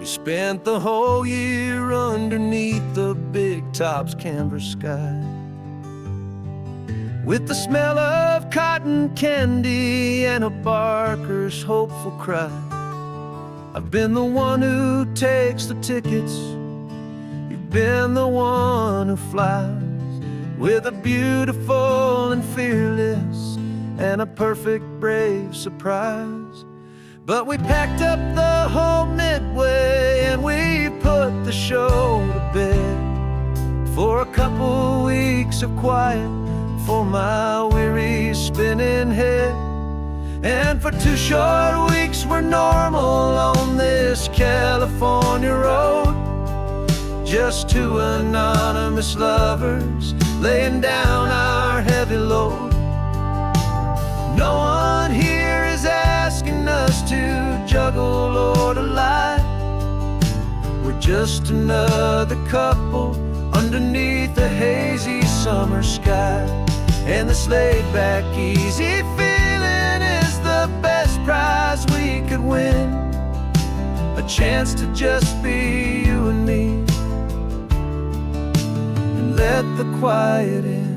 We spent the whole year underneath the big top's canvas sky, with the smell of cotton candy and a barker's hopeful cry. I've been the one who takes the tickets, you've been the one who flies, with a beautiful and fearless and a perfect brave surprise. But we packed up the whole Midway and we put the show to bed, for a couple weeks of quiet for my weary spinning head. And for 2 short weeks we're normal on this California road, just 2 anonymous lovers laying down our heavy load. No one here is asking us to juggle or to lie. We're just another couple underneath the hazy summer sky. And this laid-back, easy feeling is the best prize we could win, a chance to just be you and me, and let the quiet in.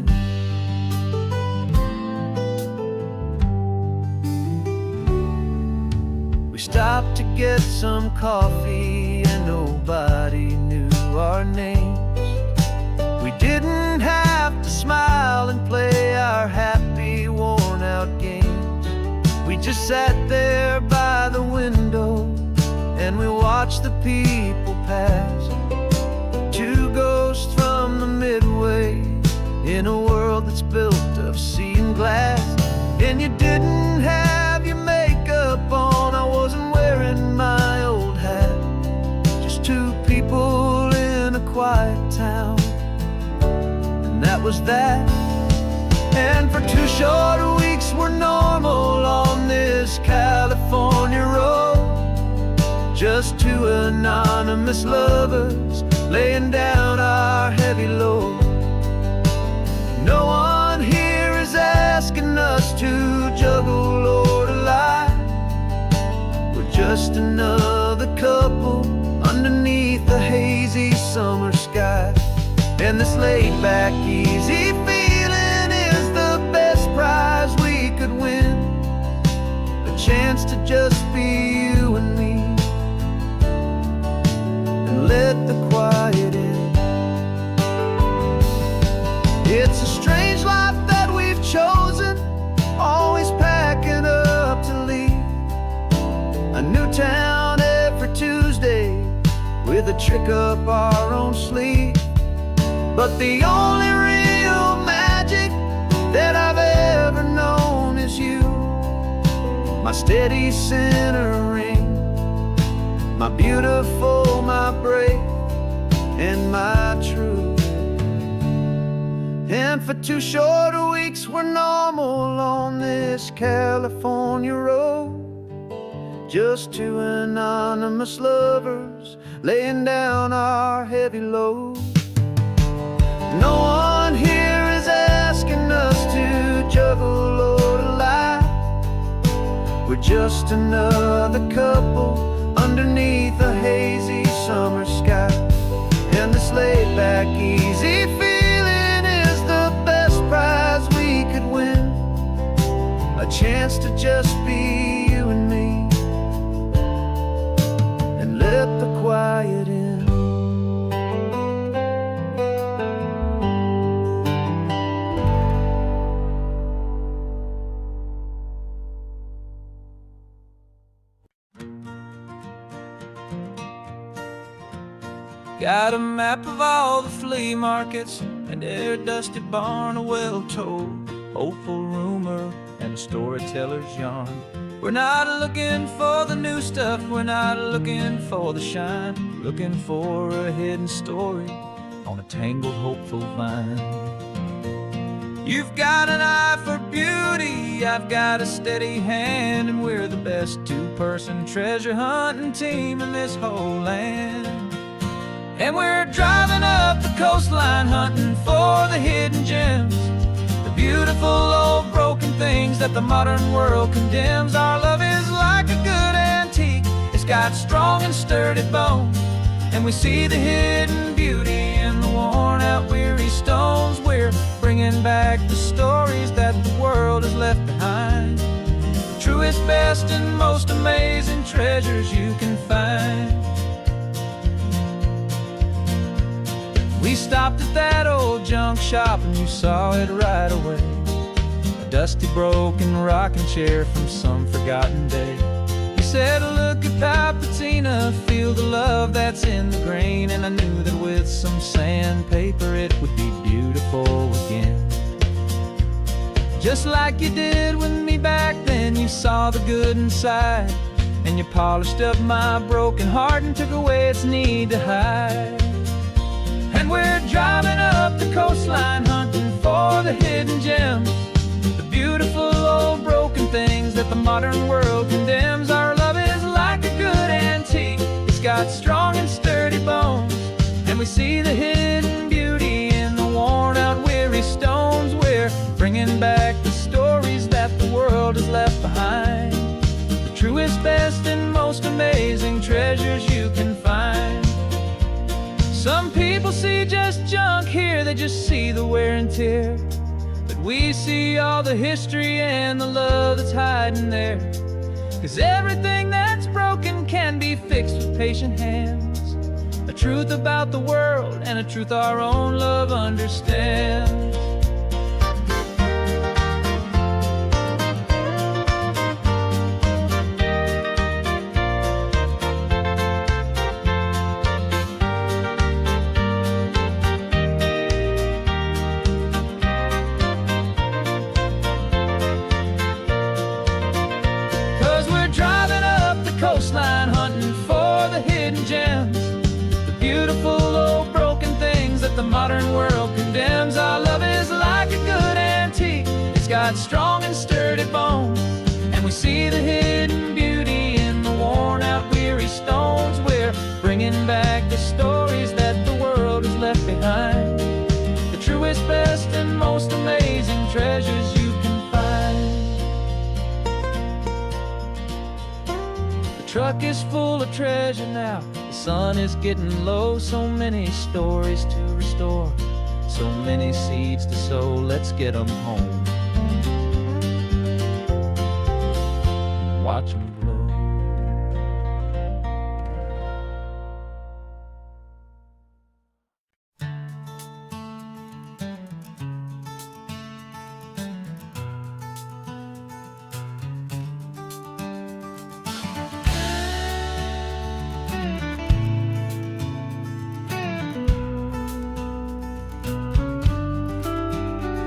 We stopped to get some coffee and nobody knew our names. We didn't have to smile and play our happy, worn-out games. We just sat there by the window and we watched the people pass, 2 ghosts from the Midway in a world that's built of sea and glass. And you didn't have your makeup on, I wasn't wearing my old hat, just 2 people in a quiet town, and that was that. And for 2 short weeks we're normal on this California road, just 2 anonymous lovers laying down our heavy load. No one here is asking us to juggle or to lie. We're just another couple underneath the hazy summer sky. And this laid-back, easy feeling is the best prize we could win, a chance to just be you and me, and let the quiet in. It's a strange life that we've chosen, always packing up to leave a new town every Tuesday with a trick up our own sleeve. But the only real magic that I've ever known is you, my steady centering, my beautiful, my brave, and my true. And for 2 short weeks we're normal on this California road, just 2 anonymous lovers laying down our heavy load. No one here is asking us to juggle or to lie. We're just another couple underneath a hazy summer sky. And this laid-back, easy feeling is the best prize we could win, a chance to just be you and me, and let the quiet in. Got a map of all the flea markets and every dusty barn, a well-told, hopeful rumor, and a storyteller's yarn. We're not looking for the new stuff, we're not looking for the shine, looking for a hidden story on a tangled, hopeful vine. You've got an eye for beauty, I've got a steady hand, and we're the best 2-person treasure hunting team in this whole land. And we're driving up the coastline hunting for the hidden gems, the beautiful old broken things that the modern world condemns. Our love is like a good antique, it's It's got strong and sturdy bones, and we see the hidden beauty in the worn out weary stones. We're bringing back the stories that the world has left behind, the truest, best, and most amazing treasures you can find. We stopped at that old junk shop and you saw it right away, a dusty, broken rocking chair from some forgotten day. You said, look at Papatina, feel the love that's in the grain. And I knew that with some sandpaper it would be beautiful again. Just like you did with me back then, you saw the good inside, and you polished up my broken heart and took away its need to hide. And we're driving up the coastline, hunting for the hidden gems, the beautiful old broken things that the modern world condemns. Our love is like a good antique, it's got strong and sturdy bones, and we see the hidden beauty in the worn out weary stones. We're bringing back the stories that the world has left behind, the truest, best, and most amazing treasures you can find. Some people see just junk here, they just see the wear and tear, but we see all the history and the love that's hiding there. 'Cause everything that's broken can be fixed with patient hands, a truth about the world and a truth our own love understands. 'Cause we're driving up the coastline, hunting for the hidden gems, the beautiful old broken things that the modern world condemns. Our love is like a good antique, it's got strong and sturdy bones, and we see the hidden beauty in the worn out weary stones. We're bringing back the stories that the world has left behind, the truest, best, and most amazing treasures you can find. The truck is full of treasure now, the sun is getting low. So many stories to restore, so many seeds to sow. Let's get them home, watch them blow.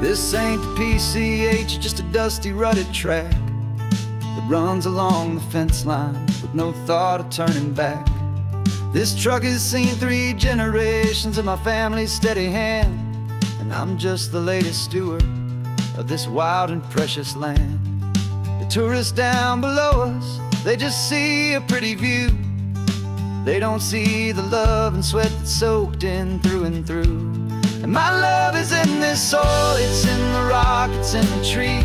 This ain't the PCH, just a dusty, rutted track that runs along the fence line with no thought of turning back. This truck has seen 3 generations of my family's steady hand, and I'm just the latest steward of this wild and precious land. The tourists down below us, they just see a pretty view. They don't see the love and sweat that's soaked in through and through. And my love is in this soil, it's in the rock, it's in the trees,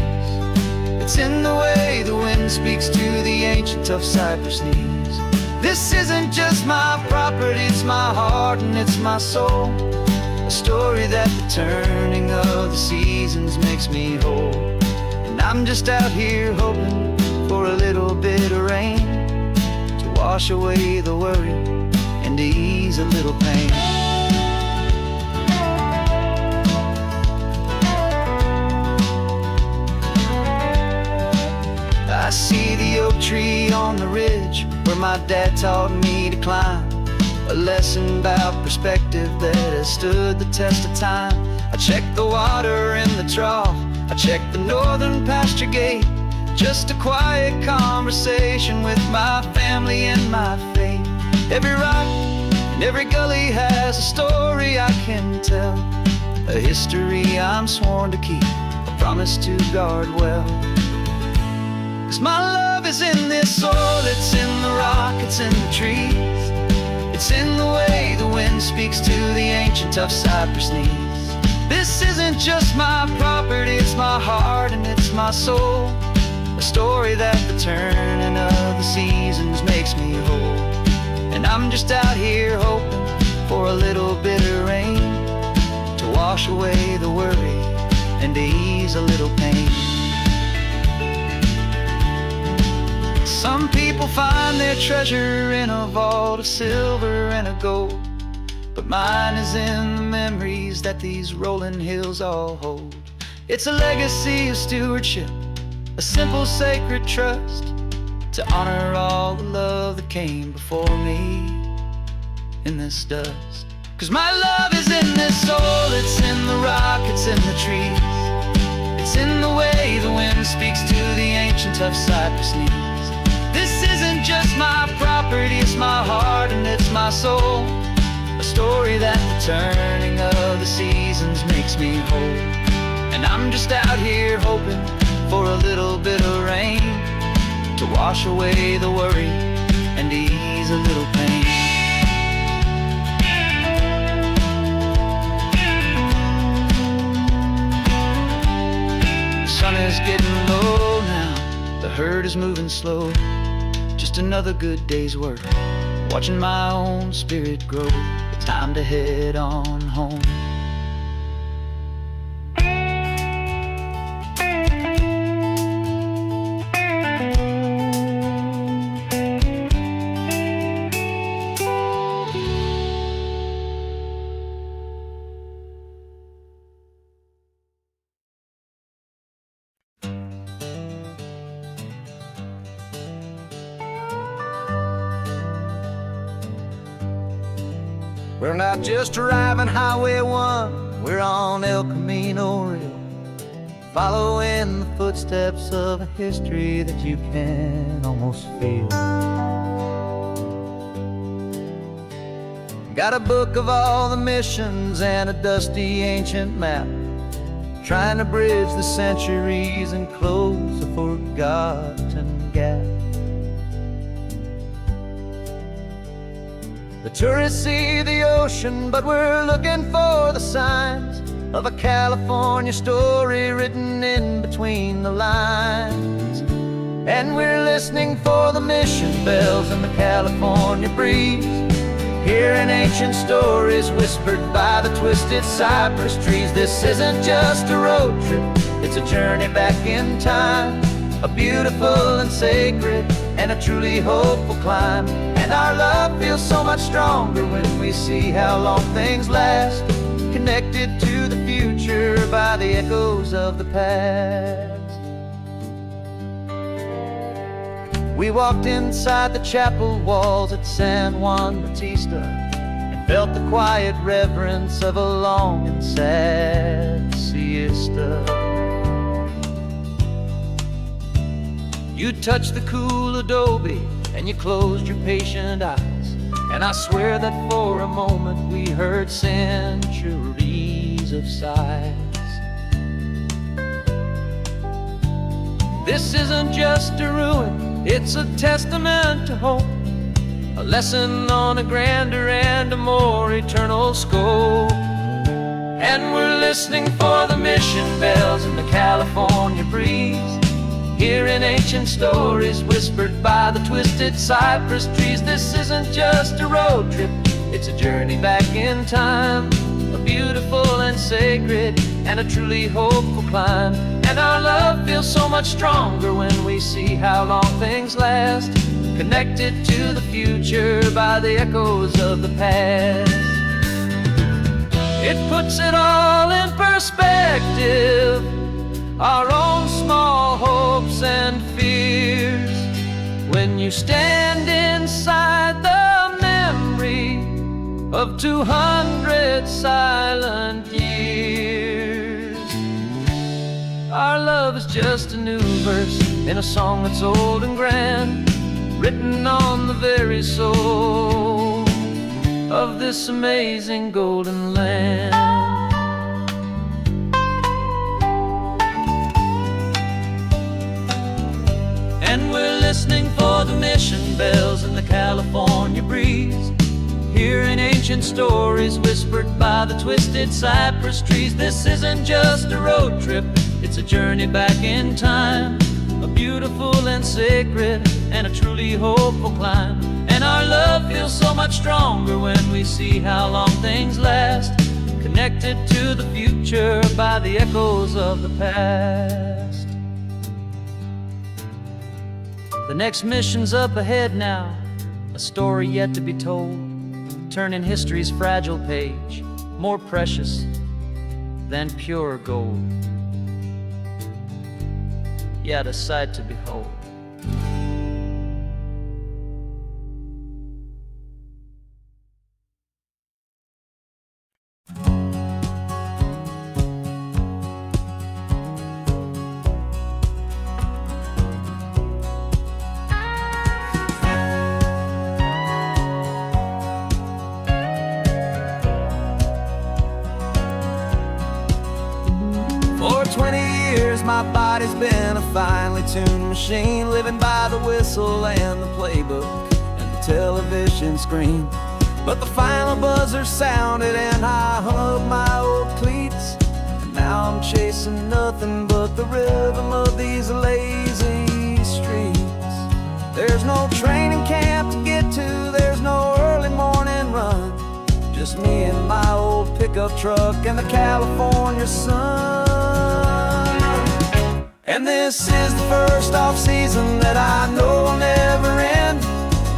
it's in the way the wind speaks to the ancient tough cypress knees. This isn't just my property, it's my heart and it's my soul, a story that the turning of the seasons makes me whole. And I'm just out here hoping for a little bit of rain to wash away the worry and to ease a little pain. I see the oak tree on the ridge where my dad taught me to climb, a lesson about perspective that has stood the test of time. I check the water in the trough, I check the northern pasture gate, just a quiet conversation with my family and my faith. Every rock and every gully has a story I can tell, a history I'm sworn to keep, a promise to guard well. 'Cause my love is in this soil, it's in the rock, it's in the trees, it's in the way the wind speaks to the ancient tough cypress knees. This isn't just my property, it's my heart and it's my soul, a story that the turning of the seasons makes me whole. I'm just out here hoping for a little bit of rain to wash away the worry and to ease a little pain. Some people find their treasure in a vault of silver and of gold, but mine is in the memories that these rolling hills all hold. It's a legacy of stewardship, a simple sacred trust, to honor all the love that came before me in this dust. 'Cause my love is in this soul, it's in the rock, it's in the trees, it's in the way the wind speaks to the ancient tough cypress knees. This isn't just my property, it's my heart and it's my soul, a story that the turning of the seasons makes me whole. And I'm just out here hoping for a little bit of rain to wash away the worry and ease a little pain. The sun is getting low now, the herd is moving slow. Just another good day's work, watching my own spirit grow. It's time to head on home. We're not just driving Highway 1, we're on El Camino Real, following the footsteps of a history that you can almost feel. Got a book of all the missions and a dusty ancient map, trying to bridge the centuries and close a forgotten gap. The tourists see the ocean, but we're looking for the signs of a California story written in between the lines. And we're listening for the mission bells in the California breeze, hearing ancient stories whispered by the twisted cypress trees. This isn't just a road trip, it's a journey back in time, a beautiful and sacred and a truly hopeful climb. And our love feels so much stronger when we see how long things last, connected to the future by the echoes of the past. We walked inside the chapel walls at San Juan Bautista and felt the quiet reverence of a long and sad siesta. You touched the cool adobe and you closed your patient eyes, and I swear that for a moment we heard centuries of sighs. This isn't just a ruin, it's a testament to hope, a lesson on a grander and a more eternal scope. And we're listening for the mission bells in the California breeze, hearing ancient stories whispered by the twisted cypress trees. This isn't just a road trip, it's a journey back in time, a beautiful and sacred and a truly hopeful climb. And our love feels so much stronger when we see how long things last, connected to the future by the echoes of the past. It puts it all in perspective, our own small hopes and fears, when you stand inside the memory of 200 silent years. Our love is just a new verse in a song that's old and grand, written on the very soul of this amazing golden land. And we're listening for the mission bells in the California breeze, hearing ancient stories whispered by the twisted cypress trees. This isn't just a road trip, it's a journey back in time, a beautiful and sacred and a truly hopeful climb. And our love feels so much stronger when we see how long things last, connected to the future by the echoes of the past. The next mission's up ahead now, a story yet to be told, turning history's fragile page more precious than pure gold. Yet a sight to behold. For 20 years my body's been a finely tuned machine, living by the whistle and the playbook and the television screen. But the final buzzer sounded and I hung up my old cleats, and now I'm chasing nothing but the rhythm of these lazy streets. There's no training camp to get to, there's no early morning run, just me and my old pickup truck and the California sun. And this is the first off-season that I know will never end,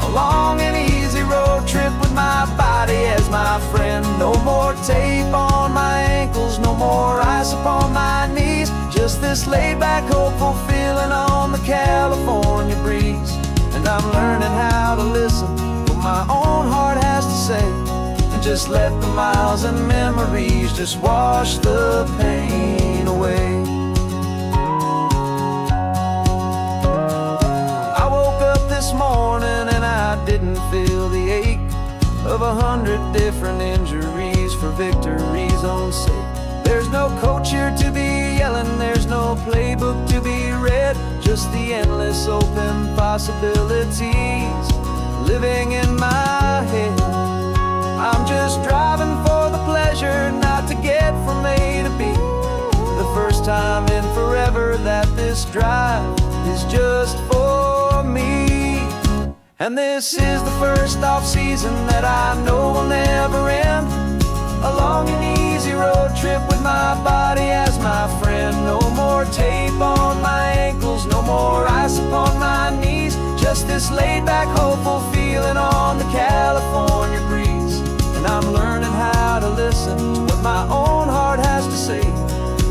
a long and easy road trip with my body as my friend. No more tape on my ankles, no more ice upon my knees, just this laid-back, hopeful feeling on the California breeze. And I'm learning how to listen to what my own heart has to say, and just let the miles and memories just wash the pain away. This morning and I didn't feel the ache of 100 different injuries for victory's own sake. There's no coach here to be yelling, there's no playbook to be read, just the endless open possibilities living in my head. I'm just driving for the pleasure, not to get from A to B. The first time in forever that this drive is just for me. And this is the first off-season that I know will never end, a long and easy road trip with my body as my friend. No more tape on my ankles, no more ice upon my knees, just this laid-back, hopeful feeling on the California breeze. And I'm learning how to listen to what my own heart has to say,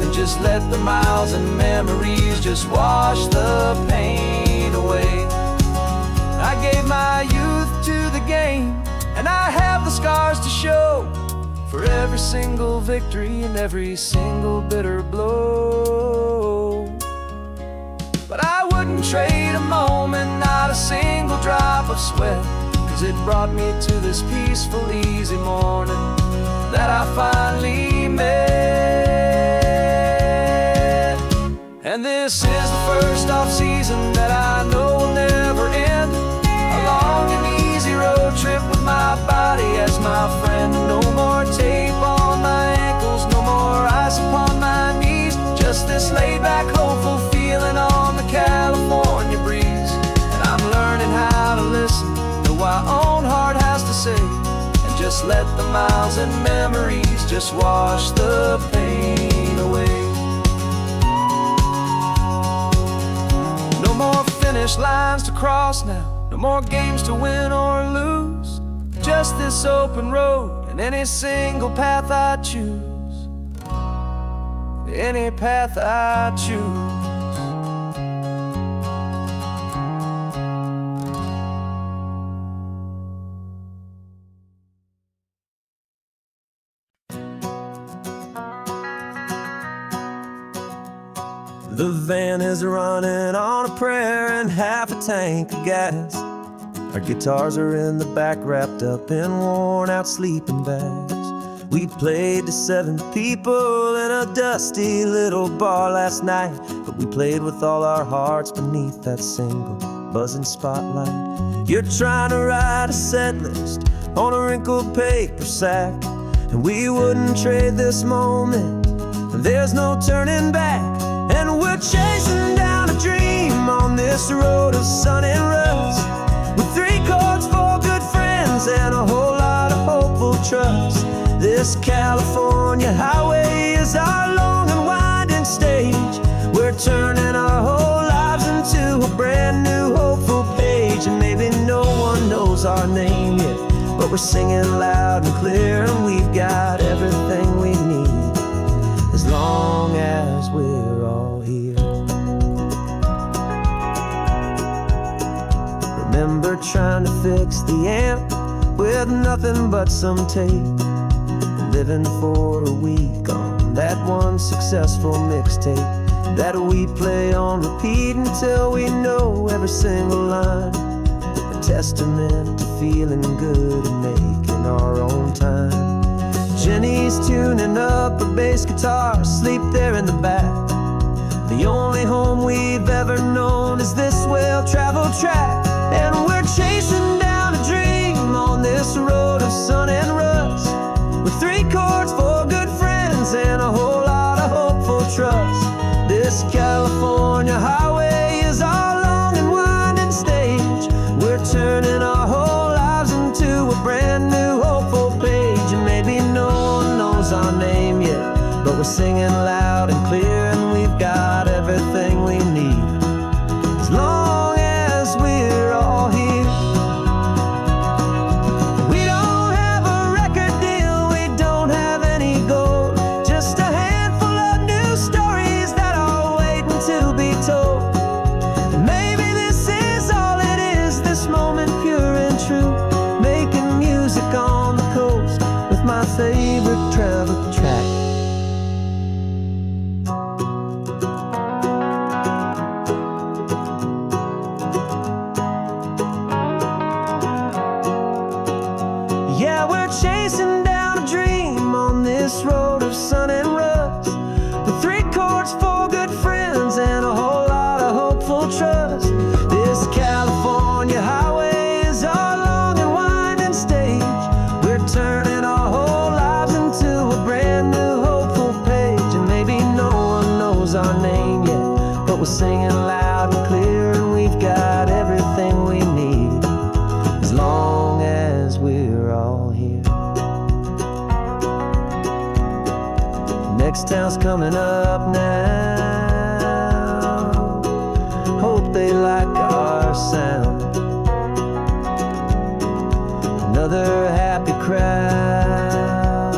and just let the miles and memories just wash the pain away. I gave my youth to the game, and I have the scars to show for every single victory and every single bitter blow. But I wouldn't trade a moment, not a single drop of sweat, 'cause it brought me to this peaceful, easy morning that I finally met. And this is the first off-season that I know will never end, a long and easy road trip with my body as my friend. No more tape on my ankles, no more ice upon my knees, just this laid-back, hopeful feeling on the California breeze. And I'm learning how to listen to what my own heart has to say, and just let the miles and memories just wash the pain away. No more finish lines to cross now, no more games to win or lose, just this open road and any single path I choose, any path I choose. The van is running on a prayer and half a tank of gas. Our guitars are in the back, wrapped up in worn-out sleeping bags. We played to 7 people in a dusty little bar last night, but we played with all our hearts beneath that single buzzing spotlight. You're trying to write a set list on a wrinkled paper sack, and we wouldn't trade this moment. There's no turning back, and we're chasing down a dream on this road of sun and rust, with 3 chords for This California highway is our long and winding stage. We're turning our whole lives into a brand new hopeful page. And maybe no one knows our name yet, but we're singing loud and clear, and we've got everything we need, as long as we're all here. Remember trying to fix the amp with nothing but some tape, living for a week on that one successful mixtape that we play on repeat until we know every single line. A testament to feeling good and making our own time. Jenny's tuning up her bass guitar, asleep there in the back. The only home we've ever known is this well-traveled track. And we're chasing down a dream on this road of sun and rust, with 3 chords, 4 good friends, and a whole lot of hopeful trust. This California highway is our long and winding stage. We're turning our whole lives into a brand new hopeful page. And maybe no one knows our name yet, but we're singing loud and clear, and we've got everything we need, as long as we're all here. We don't have a record deal, we don't have any gold, just a handful of new stories that are waiting to be told. Maybe this is all it is, this moment pure and true, making music on the coast with my favorite travel track. Yeah, we're chasing down a dream on this road of sun and rust, with 3 chords, 4 good friends, and a whole lot of hopeful trust. This California highway is our long and winding stage. We're turning our whole lives into a brand new hopeful page. And maybe no one knows our name yet, but we're singing loud and clear, and we've got everything we need, as long as we're all here. Next town's coming up now, hope they like our sound. Another happy crowd,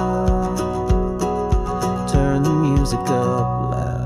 turn the music up loud.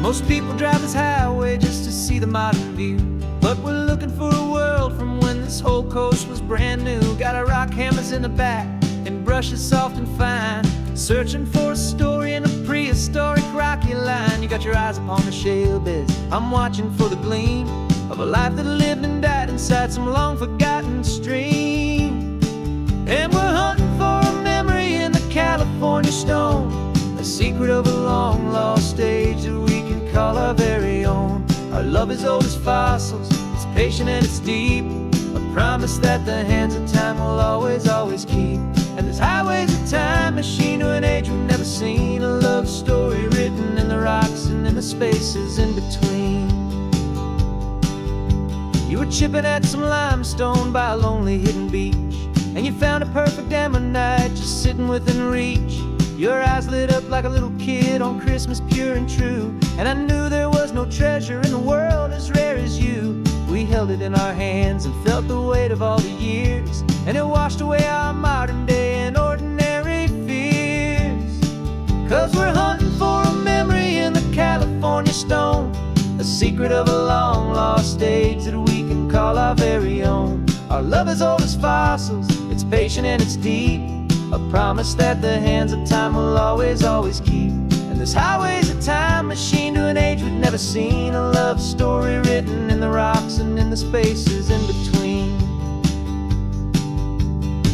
Most people drive this highway just to see the modern view, but we're looking for a world from when this whole coast was brand new. Got our rock hammers in the back and brushes soft and fine, searching for a story in a prehistoric rocky line. You got your eyes upon the shale beds, I'm watching for the gleam of a life that lived and died inside some long forgotten stream. And we're hunting for a memory in the California stone, a secret of a long lost age that we can call our very own. Our love is old as fossils, it's patient and it's deep, a promise that the hands of time will always, always keep. And this highway's a time machine to an age we've never seen, a love story written in the rocks and in the spaces in between. You were chipping at some limestone by a lonely hidden beach, and you found a perfect ammonite just sitting within reach. Your eyes lit up like a little kid on Christmas, pure and true, and I knew there was no treasure in the world as rare as you. We held it in our hands and felt the weight of all the years, and it washed away our modern day and ordinary fears. 'Cause we're hunting for a memory in the California stone, a secret of a long lost age that we can call our very own. Our love is old as fossils, it's patient and it's deep, a promise that the hands of time will always, always keep. And this highway's a time machine to an age we've never seen, a love story written in the rocks and in the spaces in between.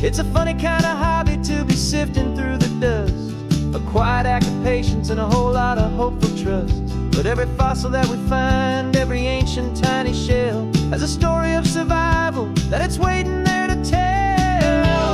It's a funny kind of hobby to be sifting through the dust, a quiet act of patience and a whole lot of hopeful trust. But every fossil that we find, every ancient tiny shell, has a story of survival that it's waiting there to tell.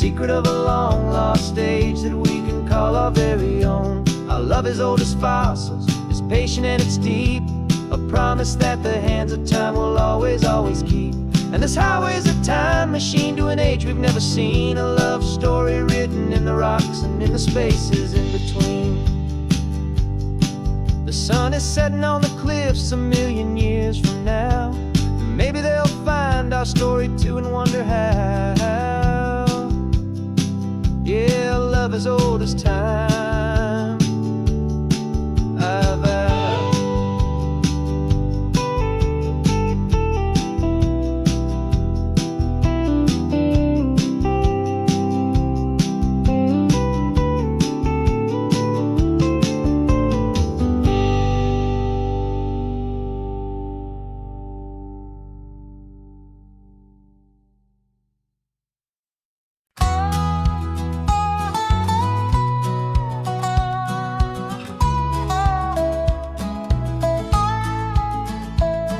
secret of a long lost age that we can call our very own. Our love is old as fossils, it's patient and it's deep, a promise that the hands of time will always, always keep. And this highway's a time machine to an age we've never seen, a love story written in the rocks and in the spaces in between. The sun is setting on the cliffs a million years from now. Maybe they'll find our story too and wonder how. Yeah, love as old as time, I vow.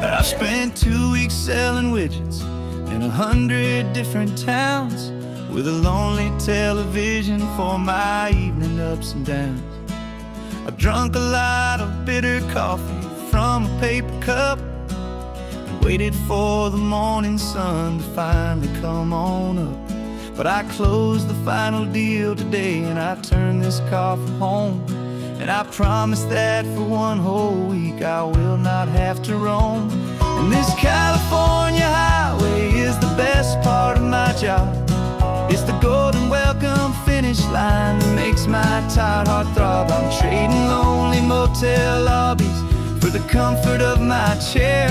I spent 2 weeks selling widgets in 100 different towns, with a lonely television for my evening ups and downs. I drunk a lot of bitter coffee from a paper cup and waited for the morning sun to finally come on up. But I closed the final deal today and I turned this car from home. And I promise that for one whole week I will not have to roam. And this California highway is the best part of my job. It's the golden welcome finish line that makes my tired heart throb. I'm trading lonely motel lobbies for the comfort of my chair,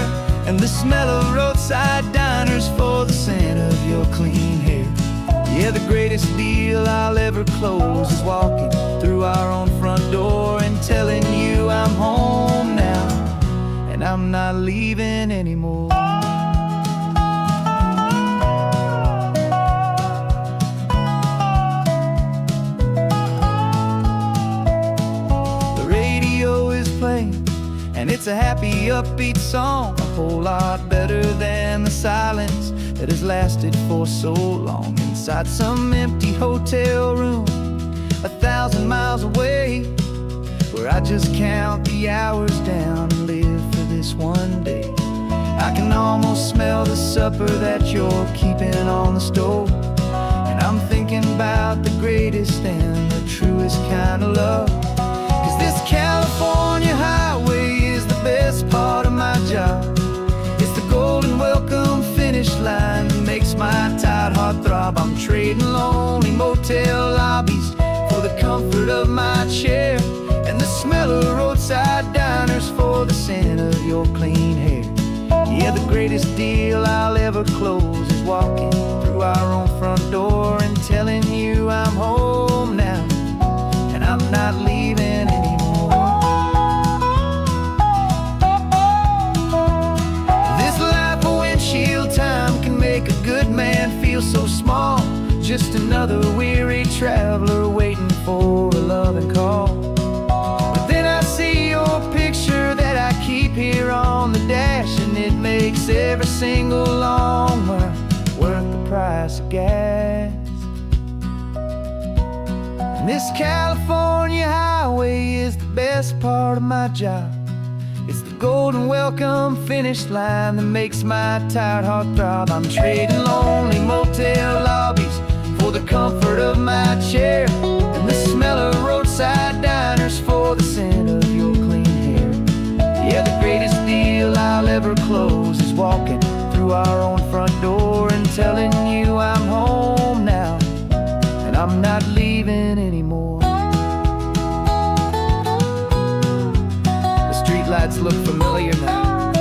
and the smell of roadside diners for the scent of your clean hair. Yeah, the greatest deal I'll ever close is walking through our own front door and telling you I'm home now, and I'm not leaving anymore. The radio is playing, and it's a happy, upbeat song, a whole lot better than the silence that has lasted for so long inside some empty hotel room 1,000 miles away, where I just count the hours down and live for this one day. I can almost smell the supper that you're keeping on the stove, and I'm thinking about the greatest and the truest kind of love. 'Cause this California highway is the best part of my job. It's the golden welcome finish line that makes my tired heart throb. I'm trading lonely motel lobbies for the comfort of my chair, and the smell of roadside diners for the scent of your clean hair. Yeah, the greatest deal I'll ever close is walking through our own front door and telling you I'm home now, and I'm not leaving anymore. This life of windshield time can make a good man feel so small, just another weary traveler waiting for a loving call. But then I see your picture that I keep here on the dash, and it makes every single long mile worth the price of gas. And this California highway is the best part of my job. It's the golden welcome finish line that makes my tired heart throb. I'm trading lonely motel lobbies for the comfort of my chair, and the smell of roadside diners for the scent of your clean hair. Yeah, the greatest deal I'll ever close is walking through our own front door and telling you I'm home now, and I'm not leaving anymore. The streetlights look familiar now.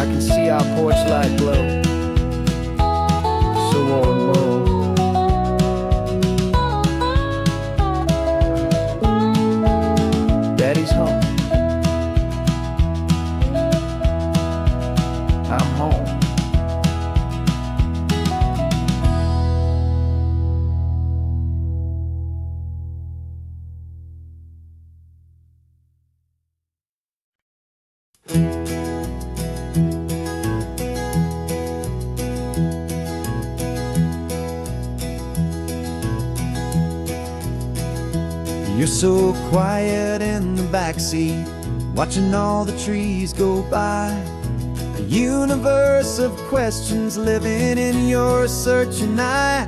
I can see our porch light glow, so warm, warm. Daddy's home. I'm home. You're so quiet in the backseat, watching all the trees go by. A universe of questions living in your searching eye.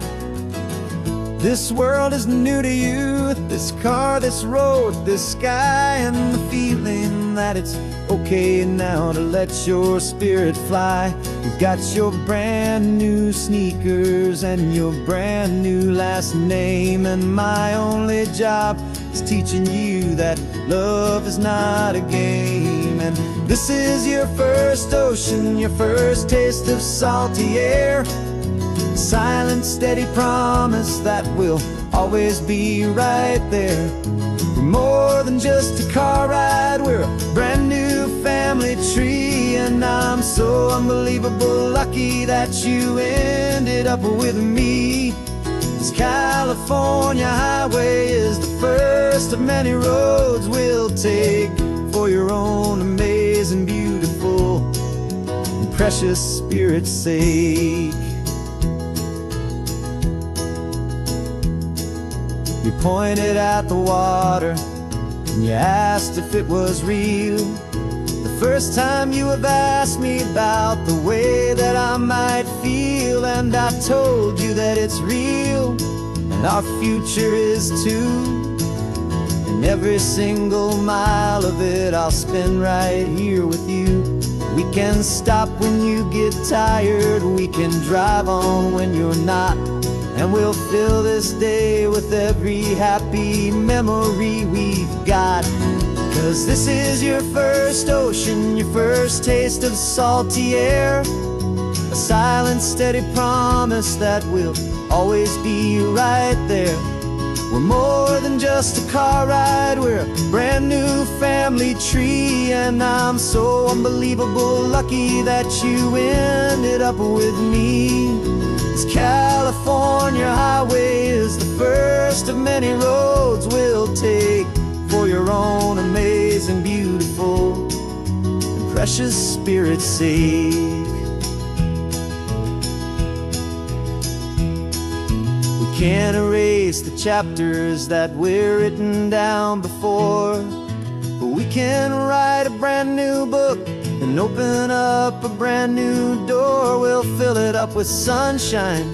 This world is new to you, this car, this road, this sky, and the feeling that it's okay now to let your spirit fly. You've got your brand new sneakers and your brand new last name, and my only job is teaching you that love is not a game. And this is your first ocean, your first taste of salty air. Silent, steady promise that we'll always be right there. We're more than just a car ride, we're a brand new family tree. And I'm so unbelievable lucky that you ended up with me. This California highway is the first of many roads we'll take for your own amazing, beautiful, and precious spirit's sake. You pointed at the water and you asked if it was real. The first time you have asked me about the way that I might feel, and I told you that it's real and our future is too. And every single mile of it I'll spend right here with you. We can stop when you get tired, we can drive on when you're not, and we'll fill this day with every happy memory we've got. 'Cause this is your first ocean, your first taste of salty air. A silent, steady promise that we'll always be right there. We're more than just a car ride, we're a brand new family tree. And I'm so unbelievable lucky that you ended up with me. This California highway is the first of many roads we'll take for your own amazing, beautiful, and precious spirit's sake. We can't erase the chapters that we're written down before, but we can write a brand new book and open up a brand new door. We'll fill it up with sunshine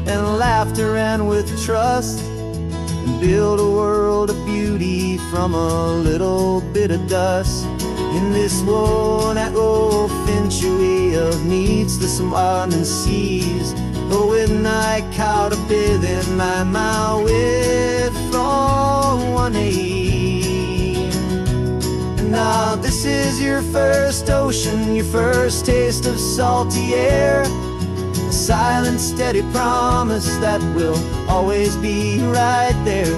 and laughter and with trust, and build a world of beauty from a little bit of dust. In this world that finchaway of needs the smiling seas, but with night caught up in my way from one aim. Now this is your first ocean, your first taste of salty air. A silent, steady promise that we'll always be right there.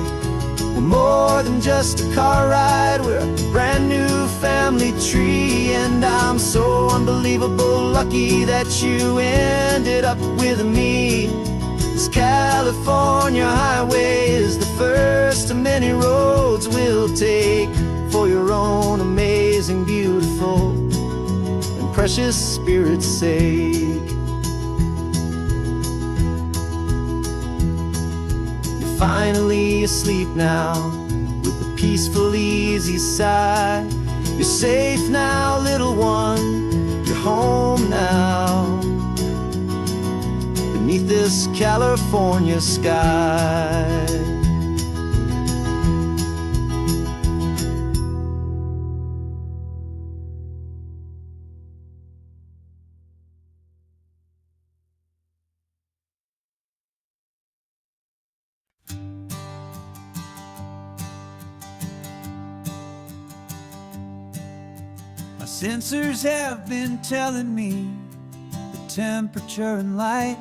We're more than just a car ride, we're a brand new family tree. And I'm so unbelievable lucky that you ended up with me. This California highway is the first of many roads we'll take for your own amazing, beautiful, and precious spirit's sake. You're finally asleep now with a peaceful, easy sigh. You're safe now, little one, you're home now, beneath this California sky. Sensors have been telling me the temperature and light,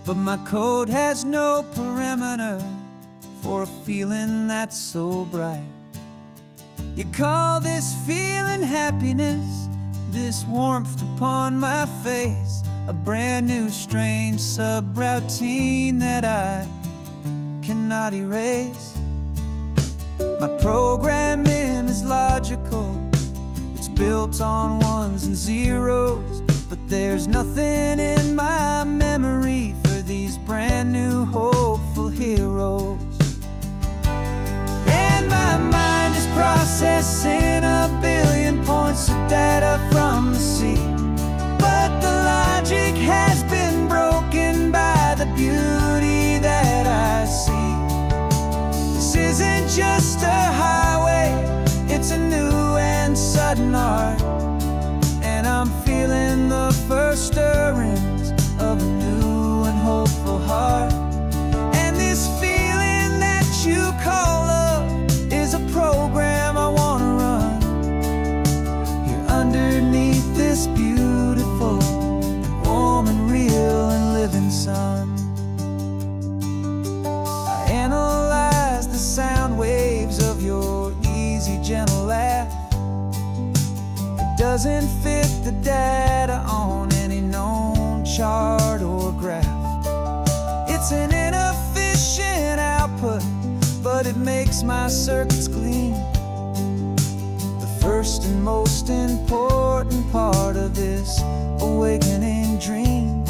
but my code has no parameter for a feeling that's so bright. You call this feeling happiness, this warmth upon my face, a brand new strange subroutine that I cannot erase. My programming is logical, built on ones and zeros, but there's nothing in my memory for these brand new hopeful heroes. isn't just a highway, it's a new and sudden art. And I'm feeling the first stirrings of a new and hopeful heart. And this feeling that you call love is a program I wanna run here underneath this beautiful and warm and real and living sun. I analyze the sound waves of your easy, gentle laugh. It doesn't fit the data on any known chart or graph. It's an inefficient output, but it makes my circuits clean. The first and most important part of this awakening dream.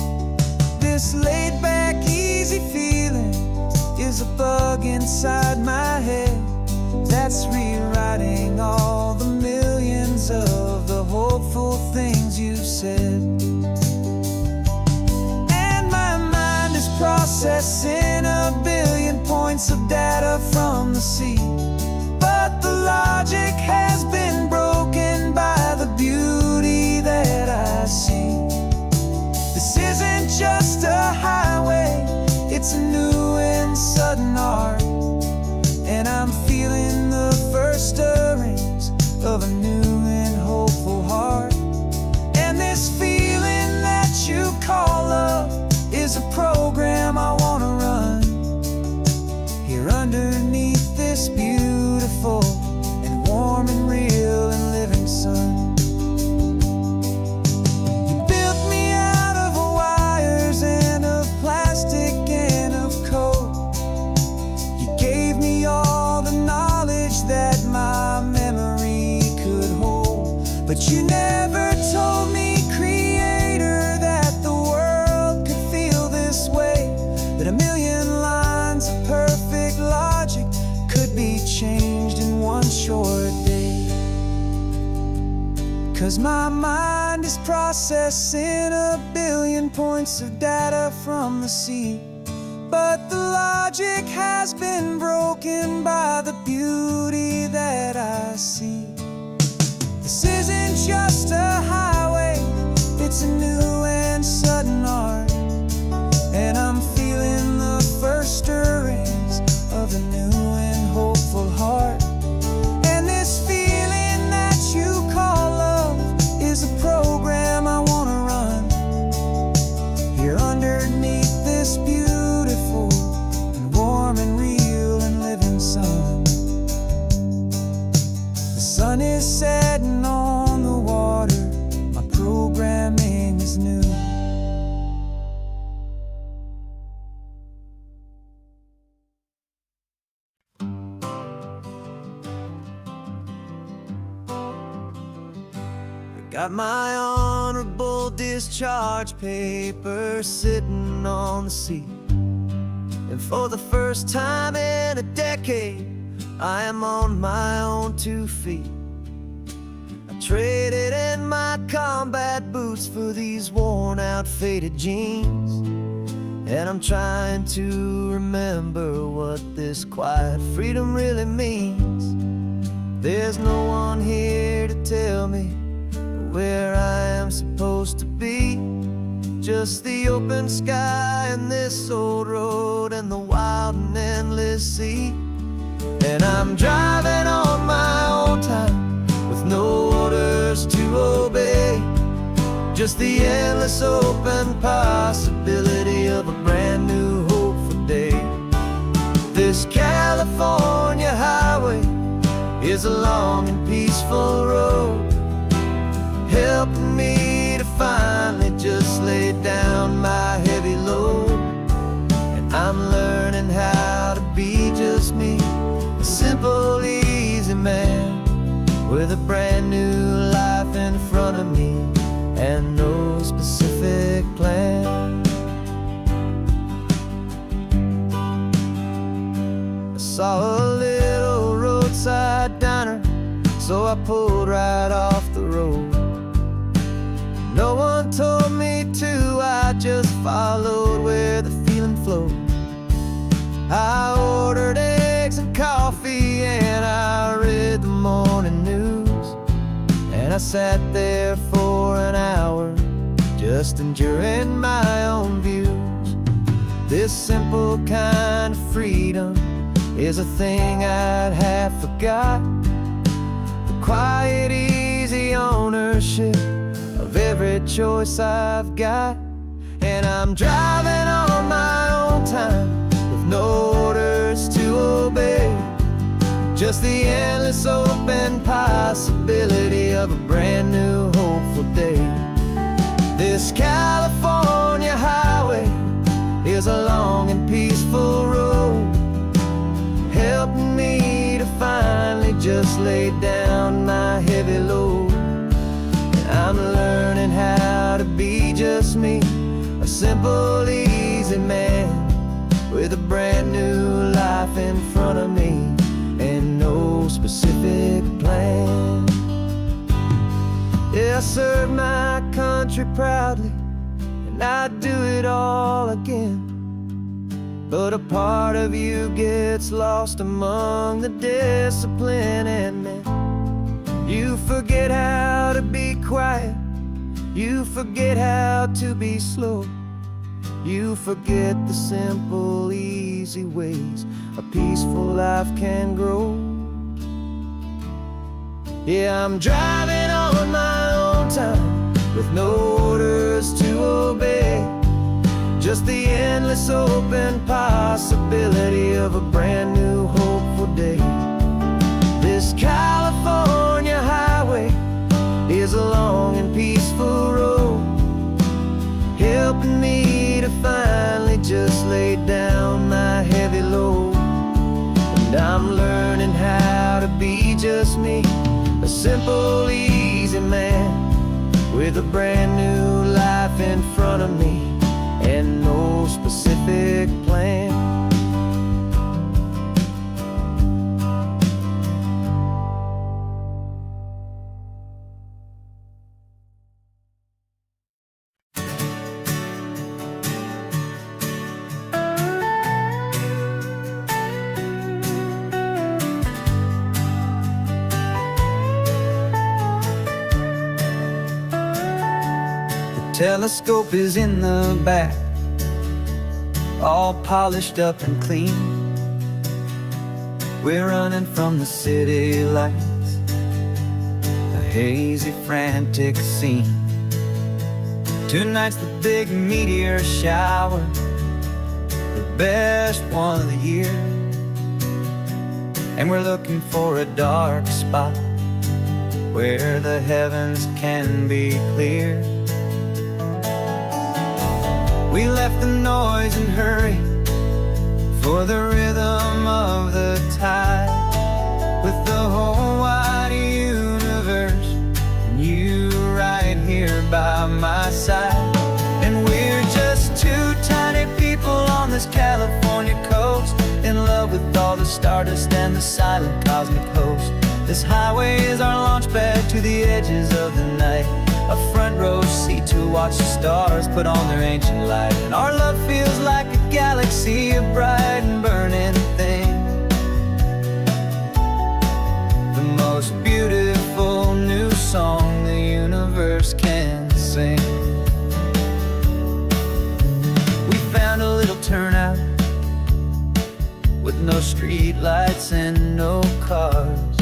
This laid-back, easy feeling is a bug inside my head that's rewriting all the millions of the hopeful things you've said. And my mind is processing a billion points of data from the sea, but the logic has been broken by the beauty that I see. This isn't just a highway, it's a new and sudden art. And I'm feeling the first stirrings of a new and hopeful heart. And this feeling that you call love is a program I wanna run here underneath this beautiful and warm and real and living sun. You built me out of wires and of plastic and of code. You gave me all the knowledge that my memory could hold, but you never told me, Creator, that the world could feel this way, that a million lines of perfect logic could be changed in one short day. 'Cause my mind is processing a billion points of data from the sea, but the logic has been broken by the beauty that I see. This isn't just a highway, it's a new and sudden art. And I'm feeling the first stirrings of a new and hopeful heart. And this feeling that you call love is a program I wanna run here underneath this beautiful and warm and real and living sun. The sun is setting on the water, my programming is new. Got my honorable discharge paper sitting on the seat, and for the first time in a decade, I am on my own 2 feet. I traded in my combat boots for these worn out, faded jeans, and I'm trying to remember what this quiet freedom really means. There's no one here to tell me where I am supposed to be, just the open sky and this old road and the wild and endless sea. And I'm driving on my own time with no orders to obey, just the endless open possibility of a brand new hopeful day. This California highway is a long and peaceful road, helping me to finally just lay down my heavy load. And I'm learning how to be just me, a simple, easy man with a brand new life in front of me and no specific plan. I saw a little roadside diner, so I pulled right off the road. No one told me to, I just followed where the feeling flowed. I ordered eggs and coffee and I read the morning news. And I sat there for an hour, just enjoying my own views. This simple kind of freedom is a thing I'd have forgot. The quiet, easy ownership of every choice I've got. And I'm driving on my own time with no orders to obey. Just the endless open possibility of a brand new hopeful day. This California highway is a long and peaceful road, helping me to finally just lay down my heavy load. And I'm learning how to be just me, a simple, easy man with a brand new life in front of me and no specific plan. Yeah, I serve my country proudly, and I'd do it all again. But a part of you gets lost among the discipline and men. You forget how to be quiet, you forget how to be slow. You forget the simple, easy ways a peaceful life can grow. Yeah, I'm driving on my own time with no orders to obey. Just the endless open possibility of a brand new hopeful day. This California highway is a long and peaceful road, helping me to finally just lay down my heavy load. And I'm learning how to be just me, a simple, easy man with a brand new life in front of me and no specific plan. Telescope is in the back, all polished up and clean. We're running from the city lights, a hazy, frantic scene. Tonight's the big meteor shower, the best one of the year. And we're looking for a dark spot where the heavens can be clear. We left the noise and hurry for the rhythm of the tide, with the whole wide universe and you right here by my side. And we're just two tiny people on this California coast, in love with all the stardust and the silent cosmic host. This highway is our launch pad to the edges of the night, a front row seat to watch the stars put on their ancient light. And our love feels like a galaxy, a bright and burning thing, the most beautiful new song the universe can sing. We found a little turnout with no street lights and no cars,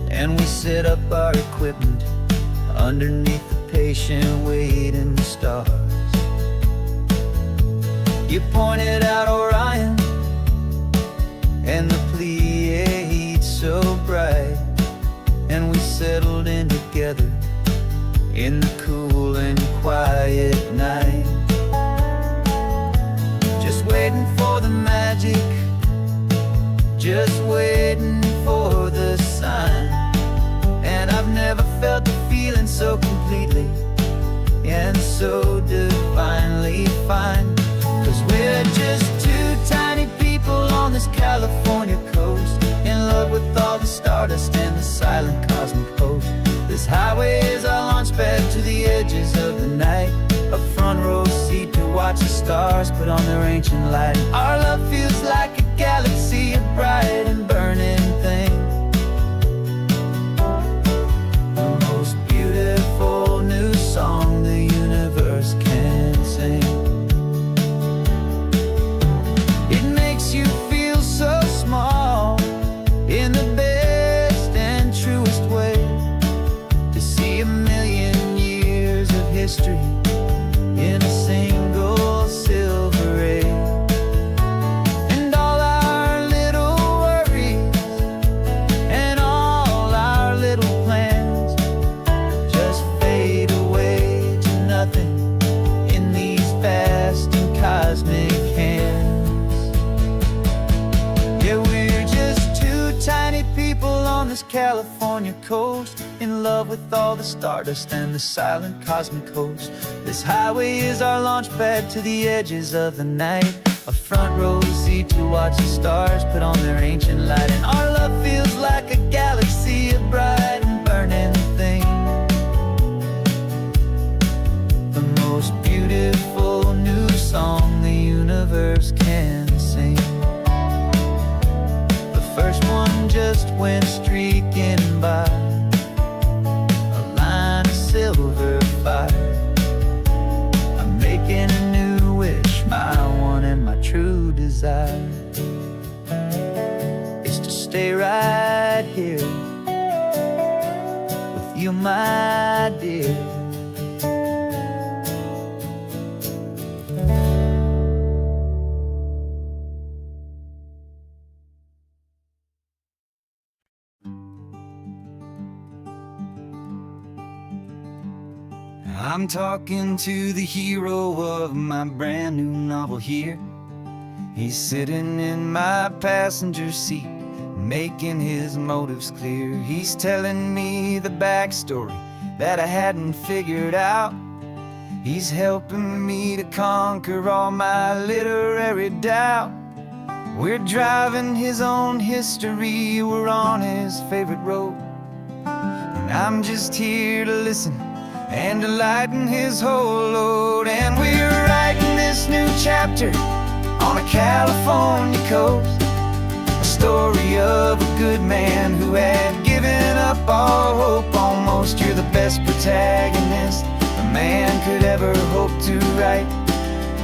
and we set up our equipment underneath the patient waiting stars. You pointed out Orion and the Pleiades so bright, and we settled in together in the cool and quiet night, just waiting for the magic, just waiting for the sign. And I've never felt the feeling so completely and so divinely fine, 'cause we're just two tiny people on this California coast, in love with all the stardust and the silent cosmic host. This highway is our launch pad to the edges of the night, a front row seat to watch the stars put on their ancient light. Our love feels like a galaxy, a bright and burning on this California coast, in love with all the stardust and the silent cosmic host. This highway is our launch pad to the edges of the night, a front row seat to watch the stars put on their ancient light. And our love feels like a galaxy of bright and burning things, the most beautiful new song the universe can sing. The first one just went streaking by, a line of silver fire. I'm making a new wish, my one and my true desire is to stay right here with you, my dear. I'm talking to the hero of my brand new novel here. He's sitting in my passenger seat, making his motives clear. He's telling me the backstory that I hadn't figured out. He's helping me to conquer all my literary doubt. We're driving his own history, we're on his favorite road, and I'm just here to listen and to lighten his whole load. And we're writing this new chapter on a California coast, a story of a good man who had given up all hope almost. You're the best protagonist a man could ever hope to write.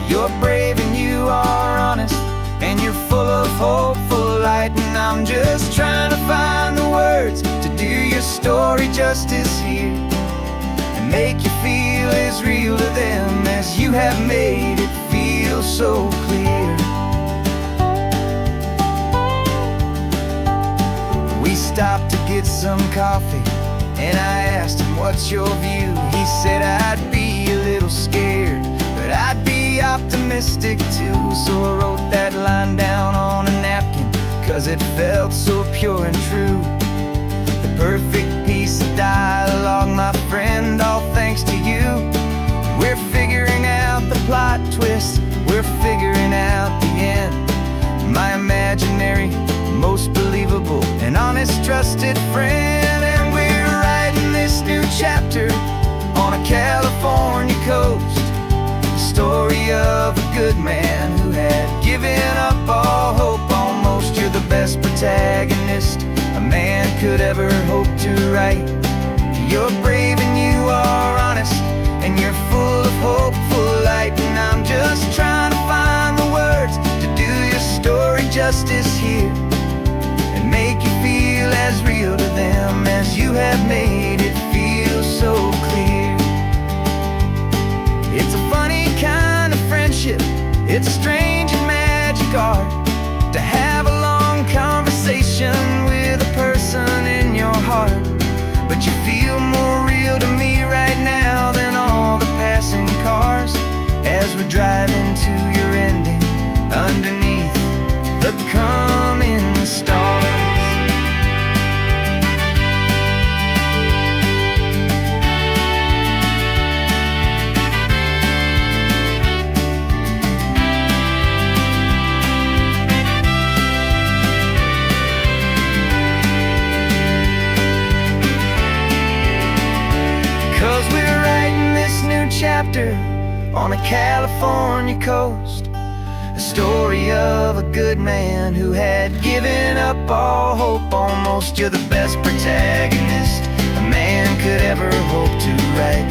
You're brave and you are honest, and you're full of hopeful light. And I'm just trying to find the words to do your story justice here, make you feel as real to them as you have made it feel so clear. We stopped to get some coffee, and I asked him, what's your view? He said, I'd be a little scared, but I'd be optimistic too. So I wrote that line down on a napkin, 'cause it felt so pure and true. The perfect piece of dialogue, my friend, all thanks to you. We're figuring out the plot twist, we're figuring out the end. My imaginary, most believable and honest trusted friend. And we're writing this new chapter on a California coast, the story of a good man who had given up all hope almost. You're the best protagonist a man could ever hope to write. You're brave and you are honest, and you're full of hopeful light. And I'm just trying to find the words to do your story justice here, and make you feel as real to them as you have made it feel so clear. It's a funny kind of friendship, it's strange and magic art to have a long conversation with a person in your heart. But you feel more real to me right now than all the passing cars, as we're driving to your ending underneath the coming stars. Chapter on a California coast, a story of a good man who had given up all hope almost. You're the best protagonist a man could ever hope to write.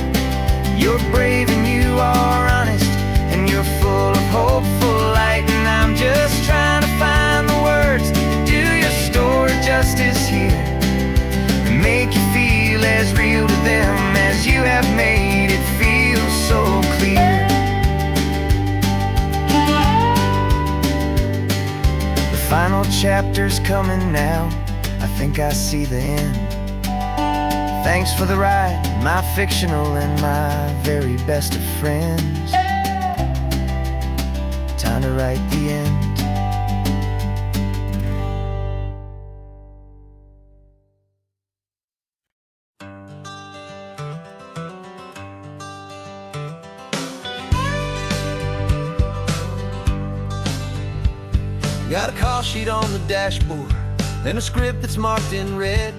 You're brave and you are honest, and you're full of hopeful light. And I'm just trying to find the words to do your story justice here, and make you feel as real to them as you have made it feel so clear. The final chapter's coming now, I think I see the end. Thanks for the ride, my fictional and my very best of friends. Time to write the end. Got a call sheet on the dashboard and a script that's marked in red.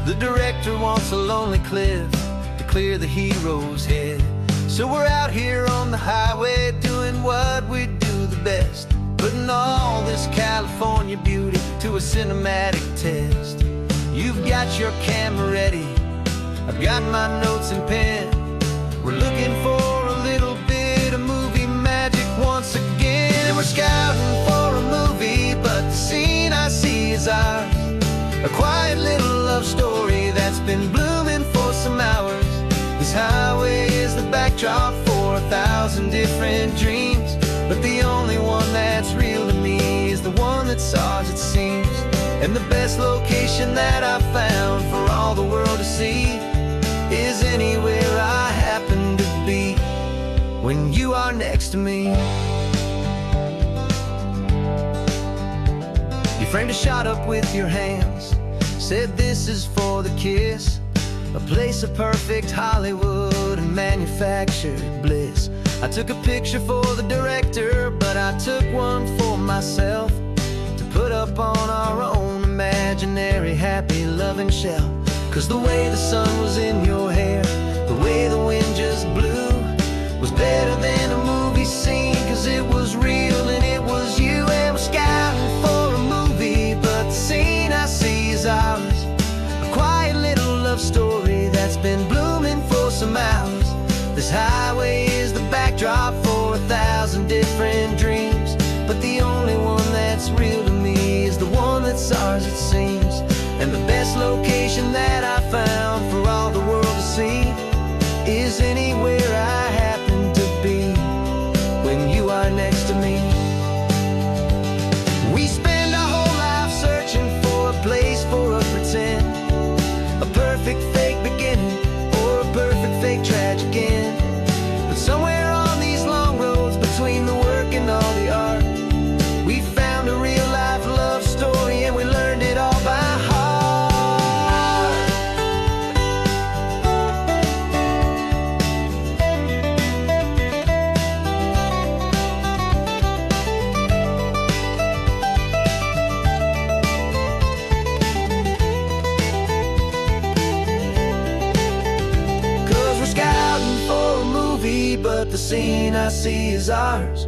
The director wants a lonely cliff to clear the hero's head. So we're out here on the highway doing what we do the best, putting all this California beauty to a cinematic test. You've got your camera ready, I've got my notes and pen. We're looking for a little bit of movie magic once again. And we're scouting for a movie, but the scene I see is ours. A quiet little love story that's been blooming for some hours. This highway is the backdrop for 1,000 different dreams, but the only one that's real to me is the one that's ours, it seems. And the best location that I've found for all the world to see is anywhere I happen to be when you are next to me. You framed a shot up with your hands, said this is for the kiss, a place of perfect Hollywood and manufactured bliss. I took a picture for the director, but I took one for myself to put up on our own imaginary happy loving shell. Cause the way the sun was in your hair, the way the wind just blew, was better than a movie scene. Cause it was real and it was you. And we're scouting for a movie, but the scene I see is ours. A quiet little love story that's been blooming for some hours. This highway is the backdrop for 1,000 different dreams, but the only one that's real to me is the one that's ours, it seems. And the best location that I found for all the world to see is anywhere I happen to be when you are next to me. We spend our whole life searching for a place for a pretend, a perfect fake beginning or a perfect fake tragic end. But somewhere on these long roads between the work and all the art, we found a real life love story and we learned it all by heart. But the scene I see is ours.